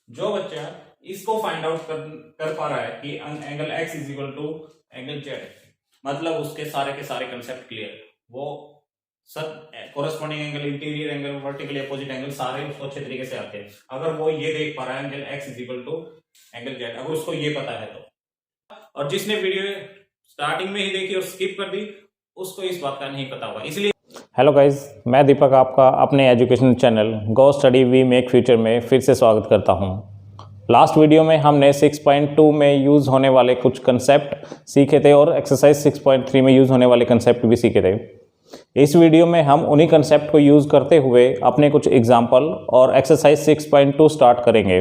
जो बच्चा इसको फाइंड आउट कर पा रहा है कि angle x is equal to angle z, मतलब उसके सारे के सारे कंसेप्ट क्लियर, वो सब corresponding angle, interior angle, vertically opposite angle सारे उसको अच्छे तरीके से आते हैं। अगर वो ये देख पा रहा है angle x is equal to angle z, अगर उसको ये पता है तो। और जिसने वीडियो स्टार्टिंग में ही देखी और स्किप कर दी उसको इस बात का नहीं पता होगा। इसलिए हेलो गाइस, मैं दीपक आपका अपने educational channel Go Study we make future में फिर से स्वागत करता हूं। लास्ट वीडियो में हमने 6.2 में यूज़ होने वाले कुछ कंसेप्ट सीखे थे और एक्सरसाइज 6.3 में यूज़ होने वाले कंसेप्ट भी सीखे थे। इस वीडियो में हम उन्हीं कंसेप्ट को यूज़ करते हुए अपने कुछ एग्जाम्पल और एक्सरसाइज 6.2 स्टार्ट करेंगे।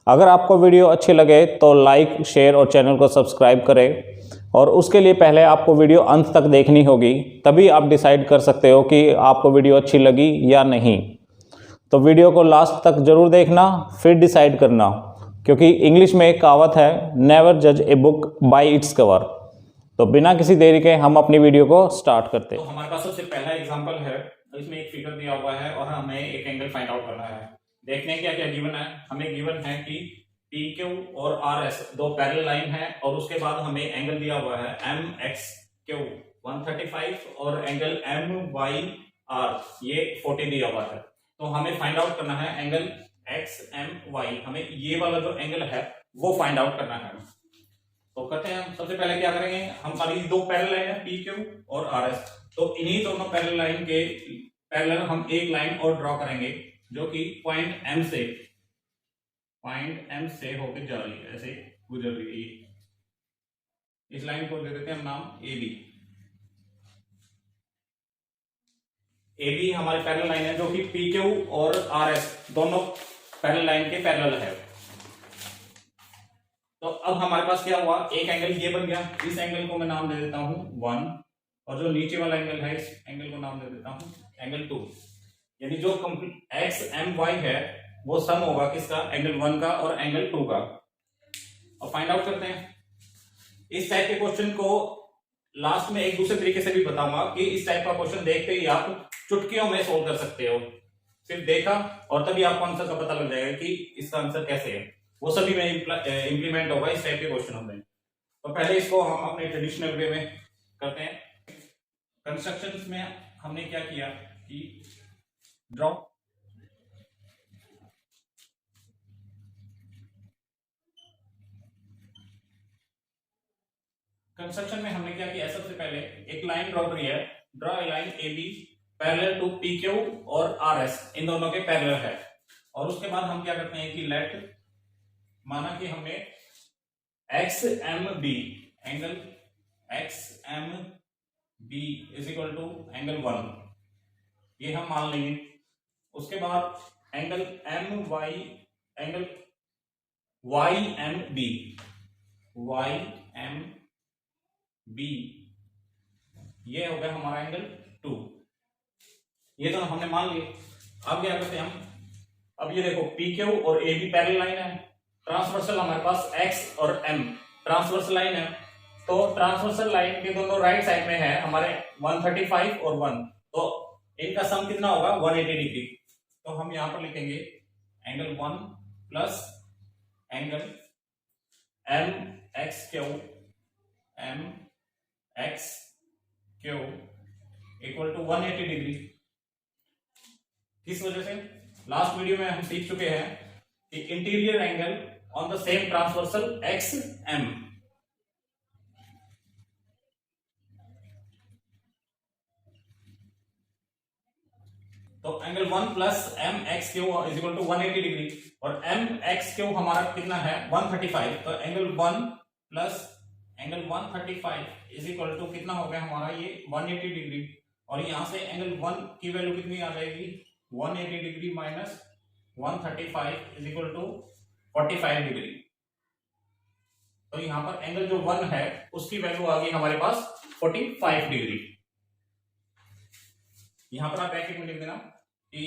अगर आपको वीडियो अच्छी लगे तो लाइक, शेयर और चैनल को सब्सक्राइब करें। और उसके लिए पहले आपको वीडियो अंत तक देखनी होगी, तभी आप डिसाइड कर सकते हो कि आपको वीडियो अच्छी लगी या नहीं। तो वीडियो को लास्ट तक जरूर देखना, फिर डिसाइड करना, क्योंकि इंग्लिश में एक कहावत है, नेवर जज a book by its cover. तो बिना किसी देरी के हम अपनी वीडियो को स्टार्ट करते हैं। तो हमारे पास सबसे पहला एग्जांपल है, इसमें एक फिगर दिया हुआ है और हमें एक एंगल फाइंड आउट करना है। देखने क्या क्या गिवन है। हमें गिवन है कि पी क्यू और आर एस दो पैरेलल लाइन है और उसके बाद हमें एंगल दिया हुआ है एम एक्स क्यू 135 और एंगल एम वाई आर ये 40 दिया हुआ है। तो हमें फाइंड आउट करना है एंगल एक्स एम वाई, हमें ये वाला जो एंगल है वो फाइंड आउट करना है। तो करते हैं, सबसे पहले क्या करेंगे, हमारी दो पैरेलल लाइन है पी क्यू और आर एस, तो इन्हीं दोनों पैरेलल लाइन के पैरेलल हम एक लाइन और ड्रॉ करेंगे जो कि पॉइंट एम से होकर जा रही है, ऐसे गुजर रही है। इस लाइन को दे देते हैं हम नाम ए बी। ए बी हमारी पैरेलल लाइन है जो कि पी क्यू और आर एस दोनों पैरेलल लाइन के पैरेलल है। तो अब हमारे पास क्या हुआ, एक एंगल ये बन गया, इस एंगल को मैं नाम दे देता हूं 1 और जो नीचे वाला एंगल है इस एंगल को नाम दे देता हूं एंगल 2। यानी जो एक्स एम वाई है वो सम होगा किसका, एंगल 1 का और एंगल 2 का। और फाइंड आउट करते हैं। इस टाइप के क्वेश्चन को लास्ट में एक दूसरे तरीके से भी बताऊंगा कि इस टाइप का क्वेश्चन देखते ही आप चुटकियों में सोल्व कर सकते हो। सिर्फ देखा और तभी आपको आंसर का पता लग जाएगा कि इसका आंसर कैसे है, वो सभी में इंप्लीमेंट होगा इस टाइप के क्वेश्चन में। तो पहले इसको हम अपने ट्रेडिशनल वे में करते हैं। कंस्ट्रक्शंस में हमने क्या किया कि ड्रॉ, कंस्ट्रक्शन में हमने क्या किया, सबसे पहले एक लाइन ड्रॉ करी है, draw a line A B parallel to P Q और आर एस, इन दोनों के पैरेलल है। और उसके बाद हम क्या करते हैं कि लेट, माना कि हमने X M B, angle X M B is equal to angle 1, ये हम मान लेंगे। उसके बाद angle M Y, angle Y M B, Y M B ये हो गया हमारा एंगल 2। ये दोनों हमने मान लिए। अब क्या करते हैं हम, अब ये देखो पी क्यू और ए बी पैरेलल लाइन है, ट्रांसवर्सल हमारे पास एक्स और एम ट्रांसवर्सल लाइन है, तो ट्रांसवर्सल लाइन के दोनों राइट साइड में है हमारे 135 और 1, तो इनका सम कितना होगा 180 डिग्री। तो हम यहां पर लिखेंगे angle 1 plus angle M X Q, M X Q equal to 180 degree. किस वजह से, लास्ट वीडियो में हम सीख चुके हैं कि interior angle on the same transversal X M. तो angle 1 plus M X Q is equal to 180 degree और एम एक्स क्यू हमारा कितना है 135, तो angle 1 plus angle 135 is equal to कितना हो गया हमारा ये 180 डिग्री। और यहां से एंगल 1 की वैल्यू कितनी आ जाएगी, 180 degree minus 135 is equal to 45 degree. तो यहां पर एंगल जो 1 है उसकी वैल्यू आ गई हमारे पास 45 डिग्री। यहां पर आप ब्रैकेट में लिख देना कि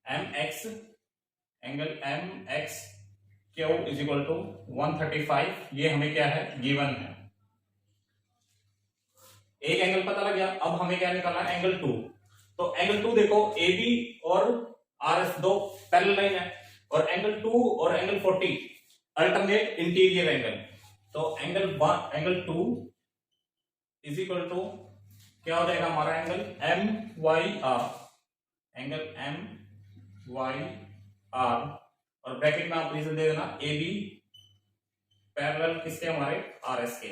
M X, angle M X Q is equal to 135, ये हमें क्या है गिवन है। एक एंगल पता लग गया, अब हमें क्या निकालना है एंगल 2। तो एंगल 2 देखो ए बी और आर एस दो पैरेलल लाइन है, और एंगल 2 और एंगल 40 अल्टरनेट इंटीरियर एंगल। तो एंगल 2 इज इक्वल टू क्या हो जाएगा हमारा एंगल MYR, एंगल MYR, और ब्रैकेट में आप रीजन दे देना AB पैरेलल किसके, हमारे RS के।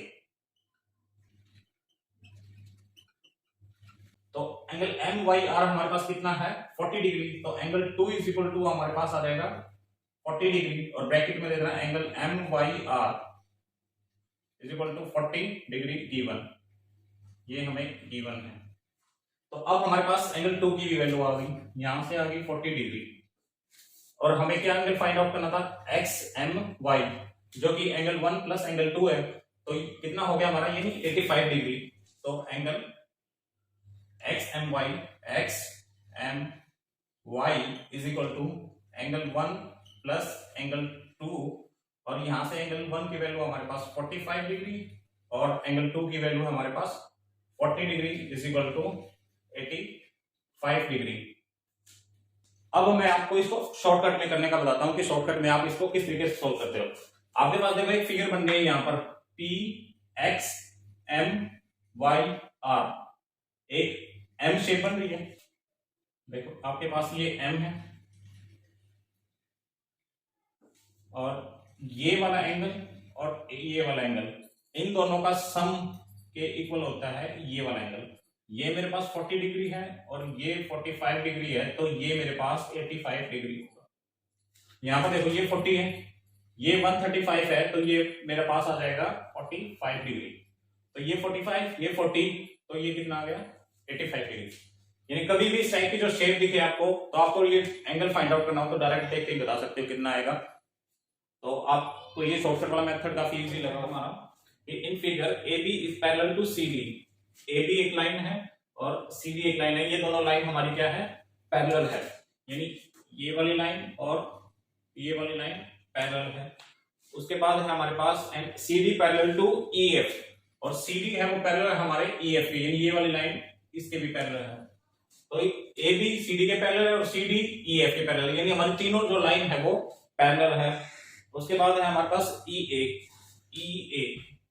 तो एंगल MYR हमारे पास कितना है 40 डिग्री, तो एंगल 2 इज इक्वल टू हमारे पास आ जाएगा 40 डिग्री, और ब्रैकेट में दे देना angle MYR is equal to 40 degree given, ये हमें गिवन है। तो अब हमारे पास एंगल 2 की भी वैल्यू आ गई, यहां से आ गई 40 डिग्री, और हमें क्या एंगल फाइंड आउट करना था XMY, जो कि एंगल 1 प्लस एंगल 2 है, तो कितना हो गया हमारा, यानी 85 डिग्री। तो angle XMY is equal to angle 1 plus angle 2, और यहां से एंगल 1 की वैल्यू हमारे पास 45 डिग्री और एंगल 2 की वैल्यू हमारे पास 40 degree is equal to 85 degree. अब मैं आपको इसको शॉर्टकट में करने का बताता हूं कि शॉर्टकट में आप इसको किस तरीके से सोल्व करते हो। आपके पास देखो एक फिगर बन रही है यहां पर PXMYR, एक M शेप बन रही है। देखो आपके पास ये M है और ये वाला एंगल और ये वाला एंगल, इन दोनों का सम के इक्वल होता है ये वाला एंगल। ये मेरे पास 40 डिग्री है और ये 45 डिग्री है, तो ये मेरे पास 85 डिग्री होगा। यहां पर देखो ये 40 है, ये 135 है, तो ये मेरे पास आ जाएगा 45 डिग्री, तो ये 45, ये 40, तो ये कितना आ गया 85 डिग्री। यानी कभी भी इस टाइप की जो शेप दिखे आपको, तो आपको ये एंगल फाइंड आउट करना हो तो डायरेक्ट देख के ही बता सकते हो कितना आएगा। तो आपको ये शॉर्टकट वाला मेथड काफी इजी लगा हमारा। In figure AB is parallel to CD, AB एक लाइन है और CD एक लाइन है, ये दोनों लाइन हमारी क्या है, पैरेलल है, यानी ये वाली लाइन और ये वाली लाइन पैरेलल है। उसके बाद है हमारे पास CD पैरेलल टू EF, और CD है वो पैरेलल है हमारे EF के, यानी ये वाली लाइन इसके भी पैरेलल है। तो AB CD के पैरेलल है और CD EF के पैरेलल, यानी हमारी तीनों जो लाइन है वो पैरेलल है। उसके बाद है हमारे पास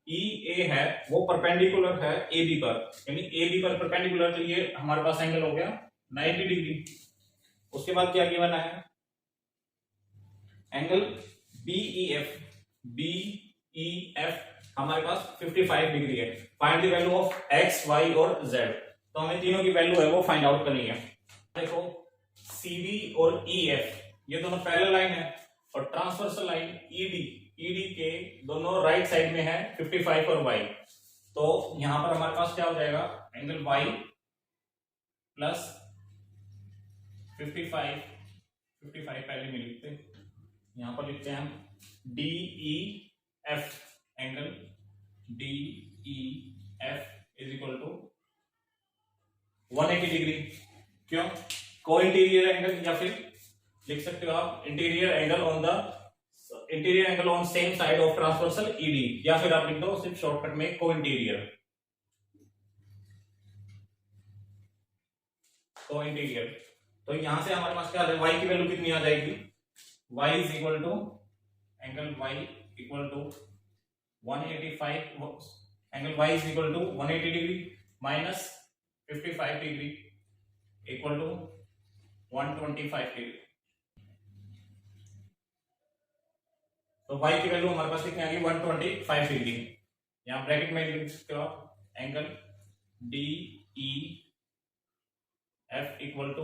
EA है वो परपेंडिकुलर है AB पर, यानी AB पर परपेंडिकुलर, तो ये हमारे पास एंगल हो गया 90 डिग्री। उसके बाद क्या गिवन है, एंगल BEF हमारे पास 55 डिग्री है। Find the value of X, Y और Z, तो हमें तीनों की वैल्यू है वो फाइंड आउट करनी है। देखो CD और EF ये दोनों पैरेलल लाइन है, और ट्रांसवर्सल लाइन ED के दोनों राइट साइड में है 55 और Y, तो यहां पर हमारे पास क्या हो जाएगा, एंगल Y प्लस 55 पहले में लिखते, यहां पर लिखते हैं हम DEF, angle DEF is equal to 180 degree. क्यों, को इंटीरियर एंगल, या फिर लिख सकते हो आप interior angle on same side of transversal ED, या फिर आप लिख दो सिर्फ शॉर्टकट में को इंटीरियर। तो यहां से हमारे पास क्या आ जाएगा, y की वैल्यू कितनी आ जाएगी, y is equal to angle y equal to 185, angle y is equal to 180 degree minus 55 degree equal to 125 degree. तो y की वैल्यू हमारे पास कितनी आ गई 125 डिग्री। यहां ब्रैकेट में लिख सकते हो आप angle DEF equal to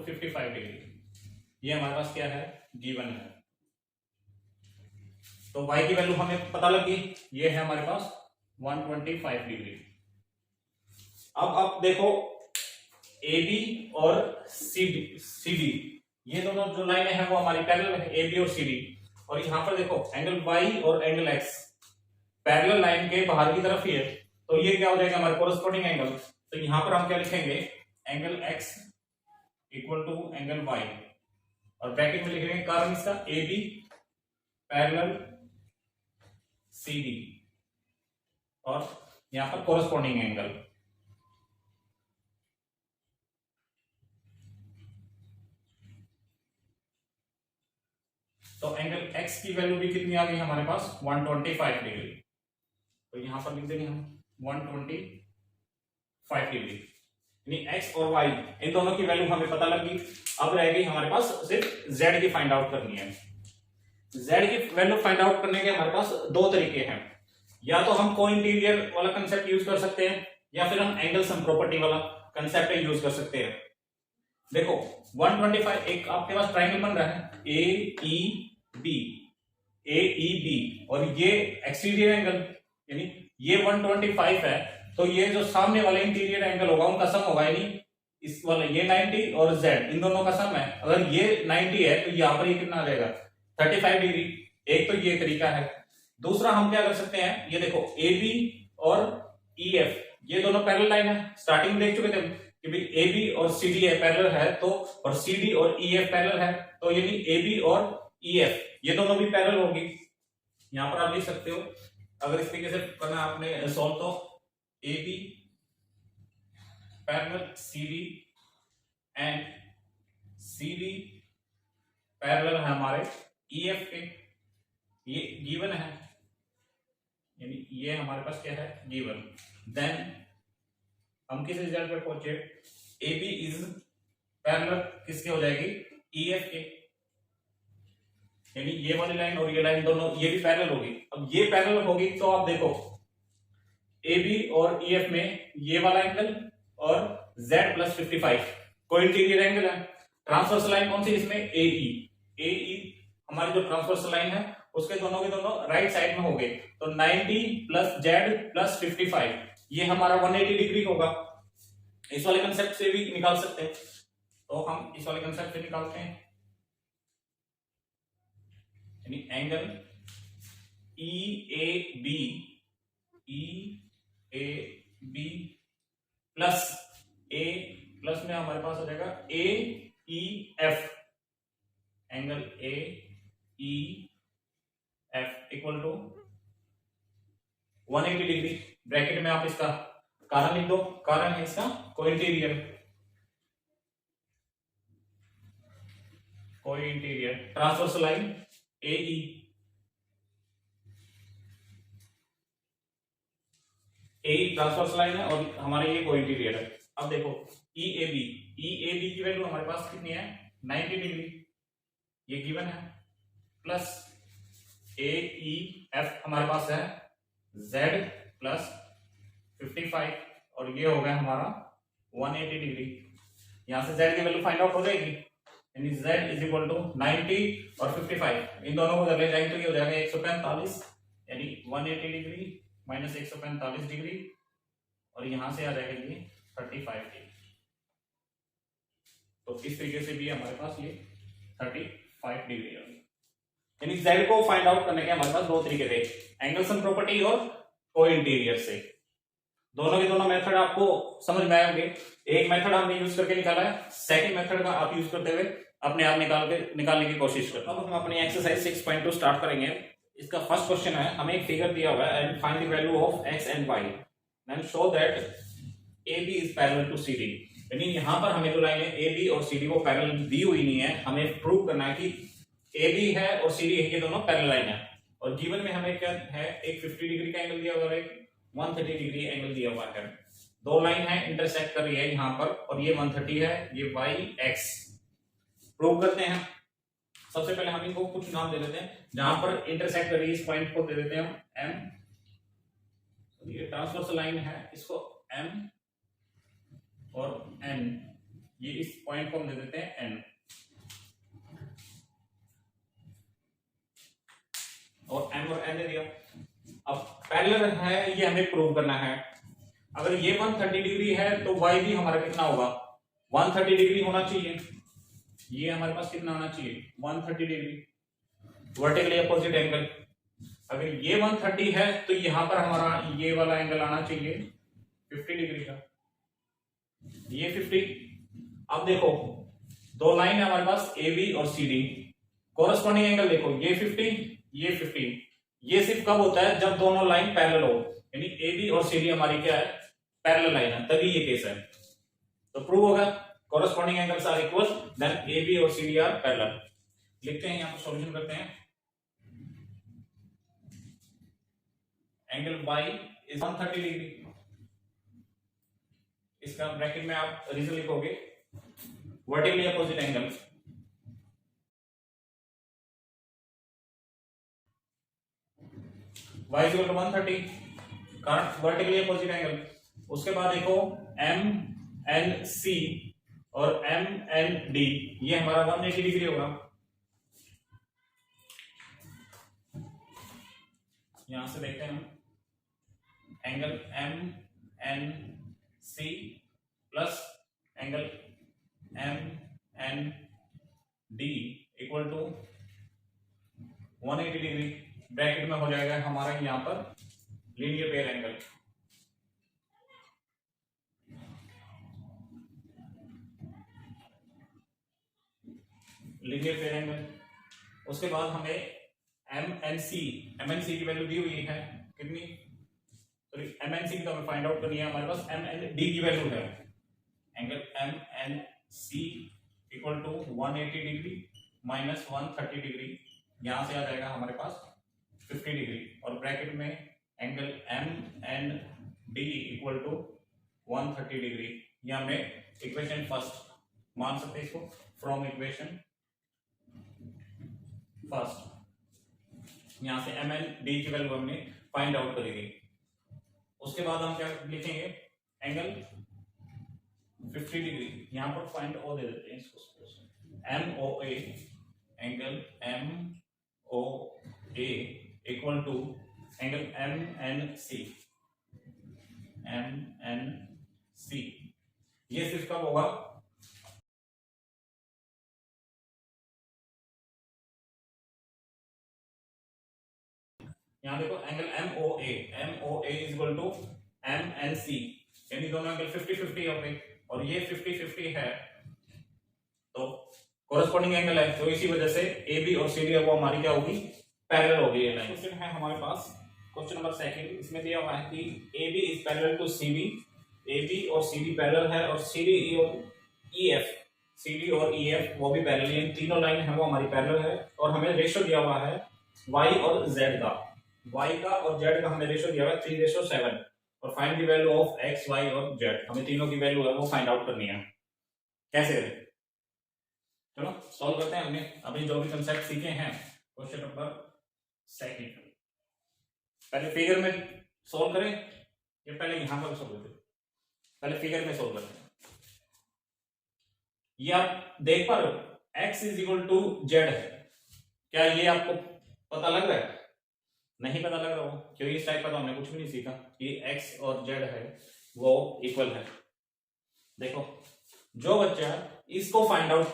55 degree, ये हमारे पास क्या है, गिवन है। तो y की वैल्यू हमें पता लगी, ये है हमारे पास 125 डिग्री। अब आप देखो AB और CD ये दोनों जो लाइनें हैं वो हमारी पैरेलल है, AB और CD, और यहां पर देखो एंगल Y और एंगल X पैरेलल लाइन के बाहर की तरफ ही है, तो ये क्या हो जाएगा हमारे कोरस्पोंडिंग एंगल। तो यहां पर हम क्या लिखेंगे, angle X equal to angle Y, और ब्रैकेट में लिखेंगे कारण इसका AB पैरेलल CD, और यहां पर कोरस्पोंडिंग एंगल। तो एंगल एक्स की वैल्यू भी कितनी आ गई हमारे पास 125 डिग्री। तो यहां पर लिख देंगे हम 125 डिग्री, यानी एक्स और वाई इन दोनों की वैल्यू हमें पता लगी। अब रह गई हमारे पास सिर्फ जेड की फाइंड आउट करनी है। जेड की वैल्यू फाइंड आउट करने के हमारे पास दो तरीके हैं, या तो हम को इंटीरियर वाला कंसेप्ट यूज कर सकते हैं या फिर हम एंगल सम प्रॉपर्टी वाला कंसेप्ट यूज कर सकते हैं। देखो 125 एक आपके पास ट्राइंगल बन रहा है ए ई बी और ये एक्सटीरियर एंगल यानी ये 125 है, तो ये जो सामने वाले इंटीरियर एंगल होगा उनका सम होगा, यानी इस वाला ये 90 और जेड इन दोनों का सम है। अगर ये 90 है तो यहाँ पर ये कितना आ जाएगा 35 डिग्री। एक तो ये तरीका है। दूसरा हम क्या कर सकते हैं, ये देखो ए बी और ई एफ ये दोनों पैरेलल लाइन है। स्टार्टिंग में देख चुके थे कि भाई ए बी और सी डी पैरेलल है, तो और सी डी और ई एफ पैरेलल है, तो यानी ए बी और ई एफ ये दोनों भी पैरेलल होगी। यहां पर आप लिख सकते हो, अगर इस तरीके से करना आपने सॉल्व, तो A B parallel C D and C D parallel है हमारे ई एफ के, ये गिवन है, यानी ये हमारे पास क्या है गिवन। देन हम किस रिजल्ट पे पहुंचे, ए बी इज पैरेलल किसके हो जाएगी ई एफ के, यानी ये वाली लाइन और ये लाइन दोनों ये भी पैरेलल होगी। अब ये पैरेलल होगी तो आप देखो ए बी और ई एफ में ये वाला एंगल और z प्लस 55 को इंटीरियर एंगल है। ट्रांसवर्स लाइन कौन सी इसमें ए ई हमारी जो ट्रांसवर्स लाइन है उसके दोनों के दोनों राइट साइड में हो गए, तो 90 प्लस z प्लस 55 ये हमारा 180 डिग्री होगा। इस वाले कंसेप्ट से भी निकाल सकते हैं, तो हम इस वाले कंसेप्ट से निकालते हैं, यानी angle E A B plus में हमारे पास हो जाएगा A E F, angle A E F equal to 180 degree. Bracket में आप इसका कारण लिख दो, कारण है इसका cointerior transverse line A E transverse line है और हमारे ये कोइंटीरियर है। अब देखो ई ए बी की वैल्यू हमारे पास कितनी है 90 डिग्री, ये गिवन है, प्लस ए ई एफ हमारे पास है z प्लस 55 और ये हो गया हमारा 180 डिग्री। यहां से z की वैल्यू फाइंड आउट हो जाएगी, यानी z इज इक्वल टू 90 और 55 इन दोनों को जब ले जाएंगे तो ये हो जाएगा 145, यानी 180 डिग्री माइनस 145 डिग्री और यहां से आ जाएगा ये 35 डिग्री। तो इस तरीके से भी हमारे पास ये 35 डिग्री है। यानी z को फाइंड आउट करने के हमारे पास दो तरीके थे, एंगल सम प्रॉपर्टी और को इंटीरियर से। दोनों के दोनों मेथड आपको समझ में आए होंगे। एक मेथड हमने यूज करके निकाला है, सेकंड मेथड का आप यूज करते हुए अपने आप निकालने की कोशिश करें। अब हम अपनी एक्सरसाइज 6.2 स्टार्ट करेंगे। इसका फर्स्ट क्वेश्चन है, हमें एक फिगर दिया हुआ है and find the value of x and y then show that AB is parallel to CD। यानी यहां पर हमें जो लाइन है AB और CD वो पैरेलल दी हुई नहीं है, हमें प्रूव करना है कि AB है और CD है ये दोनों पैरेलल लाइन है। और गिवन में हमें क्या है, एक 50 डिग्री का एंगल दिया हुआ है, 130 डिग्री एंगल दिया हुआ है। दो लाइन है इंटरसेक्ट कर रही है यहाँ पर और ये 130 है, ये y x। प्रूव करते हैं। सबसे पहले हम इनको कुछ नाम दे देते हैं, जहां पर इंटरसेक्ट कर रही है इस पॉइंट को दे देते हैं हम m। ये ट्रांसवर्स लाइन है, इसको m और n, ये इस पॉइंट को हम दे देते हैं n और m और n दे दिया। अब पैरेलल है ये हमें प्रूव करना है। अगर ये 130 डिग्री है तो y भी हमारा कितना होगा 130 डिग्री होना चाहिए। ये हमारे पास कितना आना चाहिए 130 डिग्री वर्टिकली अपोजिट एंगल। अगर ये 130 है तो यहां पर हमारा ये वाला एंगल आना चाहिए 50 डिग्री का, ये 50। अब देखो दो लाइन है हमारे पास AB और CD, कोरस्पॉन्डिंग एंगल देखो ये 50 ये 50। ये सिर्फ कब होता है जब दोनों लाइन पैरेलल हो, यानी AB और CD हमारी क्या है पैरेलल लाइन है, तभी ये केस है। तो प्रूव होगा corresponding angles are equal then AB और CD are parallel। लिखते हैं, यहाँ पर सॉल्यूशन करते हैं। Angle y is 130 degree. इसका ब्रैकेट में आप रीजन लिखोगे, vertically opposite angle y is equal to 130, कारण वर्टिकली अपोजिट एंगल। उसके बाद देखो एम एन सी और एम एन डी, ये हमारा 180 डिग्री होगा। यहां से देखते हैं हम, angle M N C plus angle M N D equal to 180 degree. Bracket में हो जाएगा हमारा यहां पर linear pair angle. Linear pair angle. उसके बाद हमें एम एन सी की वैल्यू दी हुई है कितनी, सॉरी एम एन सी की तो हमें फाइंड आउट करनी है, हमारे पास एम एन डी की वैल्यू है। Angle M N C equal to 180 degree minus 130 degree, यहां से आ जाएगा हमारे पास 50 डिग्री। और ब्रैकेट में angle M N D equal to 130 degree. यहां में इक्वेशन फर्स्ट मान सकते हैं इसको, फ्रॉम इक्वेशन फर्स्ट यहां से एम एन डी की वैल्यू हमने फाइंड आउट करेगी। उसके बाद हम क्या लिखेंगे, एंगल 50 डिग्री, यहां पर फाइंड ओ दे देते हैं इसको, M O A, angle M O A equal to angle M N C, ये सिर्फ कब होगा, यहां देखो angle M O A is equal to M N C, यानी दोनों एंगल 50-50 हो गए और ये 50-50 है तो कोरस्पॉन्डिंग एंगल है, तो इसी वजह से ए बी और सी डी वो हमारी क्या होगी, पैरेलल होगी। ये लाइन क्वेश्चन है हमारे पास, क्वेश्चन नंबर सेकंड। इसमें दिया हुआ है कि A B is parallel to C B, A B और सी डी पैरेलल है, और सी डी और ई एफ, सी डी और ई एफ वो भी पैरेलल है, तीनों लाइन है वो हमारी पैरेलल है। और हमें रेशियो दिया हुआ है y और z का, y का और z का हमें रेशियो दिया हुआ है 3:7, और find the value of x, y और z, हमें तीनों की वैल्यू है वो फाइंड आउट करनी है। कैसे करें, चलो सॉल्व करते हैं। हमने अभी जो भी कंसेप्ट सीखे हैं, क्वेश्चन नंबर सेकंड, पहले फिगर में सॉल्व करें या पहले यहां पर सॉल्व करें, पहले फिगर में सॉल्व करते हैं। ये आप देख पा रहे हो, x is equal to Z है, क्या ये आपको पता लग रहा है, नहीं पता लग रहा हो, क्योंकि इस टाइप का तो हमने कुछ भी नहीं सीखा कि x और z है वो इक्वल है। देखो जो बच्चा इसको फाइंड आउट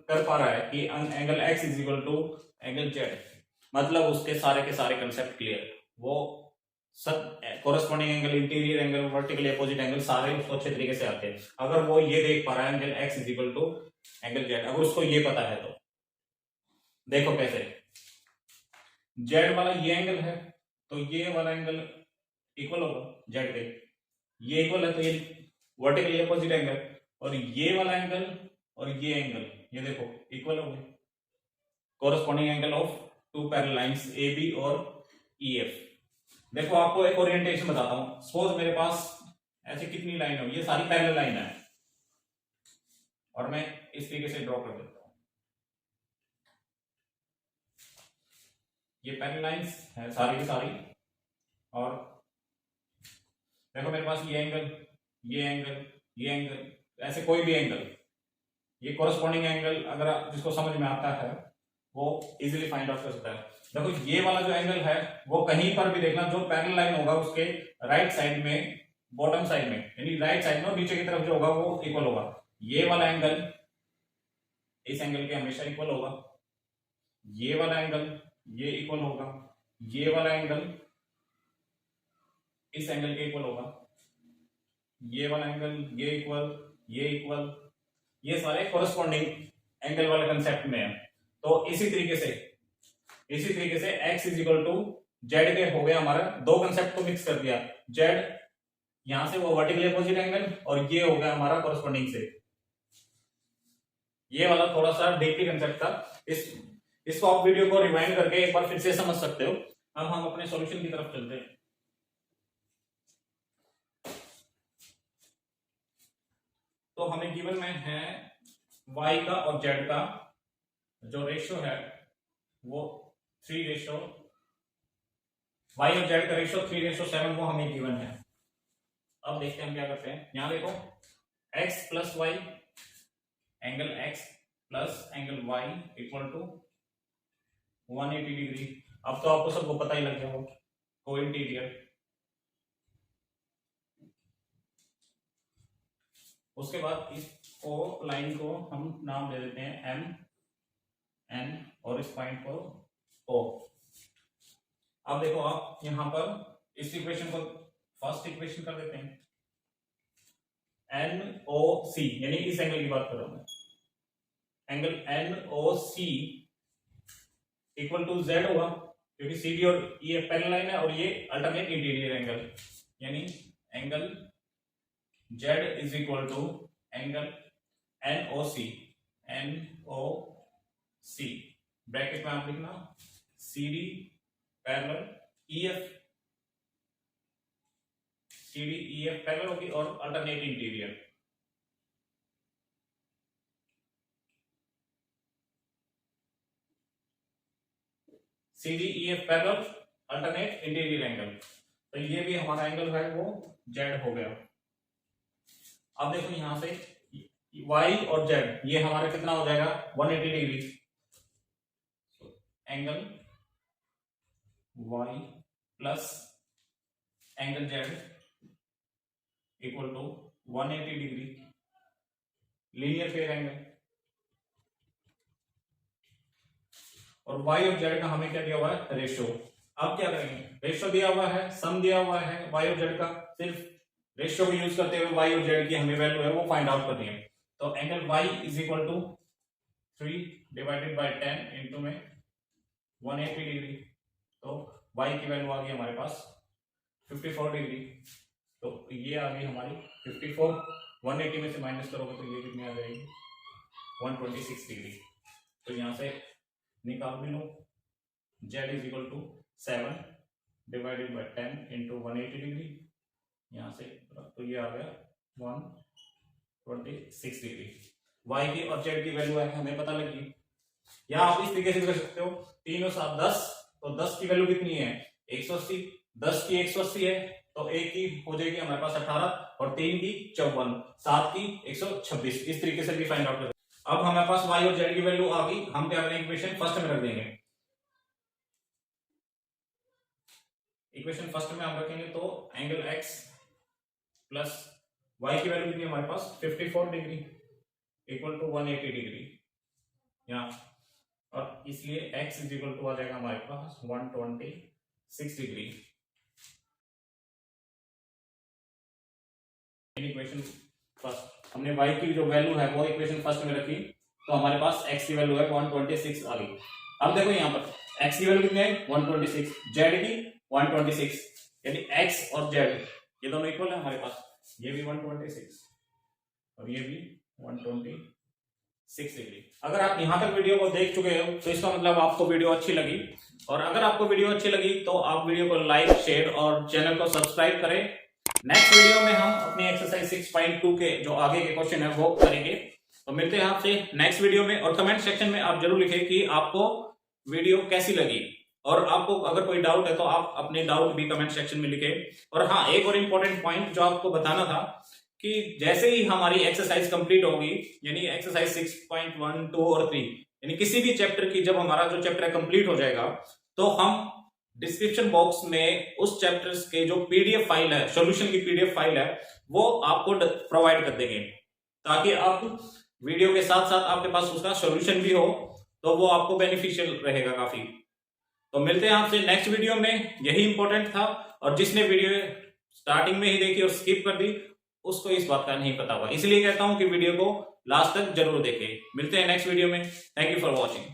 कर पा रहा है कि angle x is equal to angle z, मतलब उसके सारे के सारे कंसेप्ट क्लियर, वो सब corresponding angle, interior angle, vertically opposite angle सारे उसको अच्छे तरीके से आते हैं। अगर वो ये देख पा रहा है angle x is equal to angle z, अगर उसको ये पता है तो देखो कैसे, z वाला ये एंगल है तो ये वाला एंगल इक्वल होगा z के, ये इक्वल है तो ये वर्टिकली अपोजिट एंगल, और ये वाला एंगल और ये एंगल ये देखो इक्वल हो गए, corresponding angle of two parallel lines A B और ई एफ। देखो आपको एक ओरिएंटेशन बताता हूं, सपोज मेरे पास ऐसे कितनी लाइन हो, ये सारी पैरेलल लाइन है, और मैं इस तरीके से ड्रॉ कर देता हूं, ये पैरेलल लाइंस है सारी की सारी, और देखो मेरे पास ये एंगल, ये एंगल, ये एंगल, ऐसे कोई भी एंगल, ये कोरस्पॉन्डिंग एंगल अगर जिसको समझ में आता है वो इजीली फाइंड आउट कर सकता है। देखो ये वाला जो एंगल है वो कहीं पर भी देखना, जो पैरेलल लाइन होगा उसके राइट साइड में, बॉटम साइड में, यानी राइट साइड में और नीचे की तरफ जो होगा वो इक्वल होगा। ये वाला एंगल इस एंगल के हमेशा इक्वल होगा, ये वाला एंगल ये इक्वल होगा, ये वाला एंगल इस एंगल के इक्वल होगा, ये वाला एंगल ये इक्वल, ये इक्वल, ये सारे कोरस्पॉन्डिंग एंगल वाले कंसेप्ट में है। तो इसी तरीके से x is equal to Z के हो गया हमारा, दो कंसेप्ट को मिक्स कर दिया, जेड यहां से वो वर्टिकली अपोजिट एंगल, और ये हो गया हमारा कोरस्पॉन्डिंग से, ये वाला थोड़ा सा डीपली कंसेप्ट था, इसको आप वीडियो को रिवाइंड करके एक बार फिर से समझ सकते हो। अब हम अपने सॉल्यूशन की तरफ चलते हैं। तो हमें गिवन में है y का और z का जो रेशियो है वो 3 y और z का रेशियो 3:7 वो हमें गिवन है। अब देखते हैं हम क्या करते हैं। यहां देखो x plus Y angle x plus angle y equal to 180 degree. अब तो आपको सबको पता ही लग गया होगा को इंटीरियर। उसके बाद इस ओ लाइन को हम नाम दे देते हैं एम एन और इस पॉइंट को ओ। अब देखो आप यहां पर इस इक्वेशन को फर्स्ट इक्वेशन कर देते हैं एन ओ सी, यानी इस एंगल की बात कर रहा हूं मैं। Angle N O C equal to Z होगा क्योंकि सी डी और ये पैरेलल लाइन है और ये अल्टरनेट इंटीरियर एंगल, यानी angle Z is equal to angle NOC bracket में आप लिखना CD पैरेलल EF पैरेलल होगी और alternate interior. CD EF parallel alternate interior angle, तो ये भी हमारा एंगल है वो Z हो गया। अब देखो यहां से y और z ये हमारा कितना हो जाएगा 180 degree. Angle y plus angle z equal to 180 degree linear pair angle. और y और z का हमें क्या दिया हुआ है रेशियो। अब क्या करेंगे, रेशियो दिया हुआ है, सम दिया हुआ है y और z का, सिर्फ रेशियो को यूज करते हुए y और z की हमें वैल्यू है वो फाइंड आउट करनी है। तो angle y is equal to 3 divided by 10 into में 180 डिग्री। तो y की वैल्यू आ गई हमारे पास 54 डिग्री। तो ये आ गई हमारी 54, 180 में से माइनस करोगे तो ये कितनी आ जाएगी 126 डिग्री। तो यहां से निकाल भी लो z is equal to 7 divided by 10 into 180 degree. यहां से तो ये आ गया 126 डिग्री। y की और z की वैल्यू है हमें पता लगी। या आप इस तरीके से कर सकते हो 3 और 7 10, तो 10 की वैल्यू कितनी है 180, 10 की 180 है तो 1 की हो जाएगी हमारे पास 18 और 3 की 54, 7 की 126। इस तरीके से भी फाइंड आउट कर। अब हमारे पास y और z की वैल्यू आ गई, हम क्या करेंगे इक्वेशन फर्स्ट में रख देंगे। इक्वेशन फर्स्ट में हम रखेंगे तो एंगल x प्लस y की वैल्यू कितनी है हमारे पास 54 डिग्री इक्वल टू 180 डिग्री यहाँ, और इसलिए x इज इक्वल टू आ जाएगा हमारे पास 126 डिग्री। इक्वेशन फर्स्ट हमने y की जो वैल्यू है वो इक्वेशन फर्स्ट में रखी, तो हमारे पास x की वैल्यू है 126 आ गई। अब देखो यहाँ पर x की वैल्यू कितनी है 126, z की 126, यानी x और z ये दोनों इक्वल है हमारे पास। ये भी 126 और ये भी 126 डिग्री। अगर आप यहां तक वीडियो को देख चुके हो तो इसका मतलब आपको वीडियो अच्छी लगी, और अगर आपको वीडियो अच्छी लगी तो आप वीडियो को लाइक शेयर और चैनल को सब्सक्राइब करें। नेक्स्ट वीडियो में हम अपनी एक्सरसाइज 6.2 के जो आगे के क्वेश्चन है वो करेंगे। तो मिलते हैं आपसे नेक्स्ट वीडियो में, और कमेंट सेक्शन में आप जरूर लिखें कि आपको वीडियो कैसी लगी, और आपको अगर कोई डाउट है तो आप अपने डाउट भी कमेंट सेक्शन में लिखें। और हाँ, एक और इम्पोर्टेंट पॉइंट जो आपको बताना था कि जैसे ही हमारी एक्सरसाइज कंप्लीट होगी, यानी एक्सरसाइज 6.1, 2 और 3, यानी किसी भी चैप्टर की जब हमारा जो चैप्टर है कंप्लीट हो जाएगा, तो हम डिस्क्रिप्शन बॉक्स में उस चैप्टर्स के जो पीडीएफ फाइल है, सॉल्यूशन की पीडीएफ फाइल है, वो आपको प्रोवाइड कर देंगे, ताकि आप वीडियो के साथ साथ आपके पास उसका सॉल्यूशन भी हो, तो वो आपको बेनिफिशियल रहेगा काफी। तो मिलते हैं आपसे नेक्स्ट वीडियो में, यही इंपॉर्टेंट था, और जिसने वीडियो स्टार्टिंग में ही देखी और स्किप कर दी उसको इस बात का नहीं पता हुआ, इसलिए कहता हूं कि वीडियो को लास्ट तक जरूर देखें। मिलते हैं नेक्स्ट वीडियो में। Thank you for watching.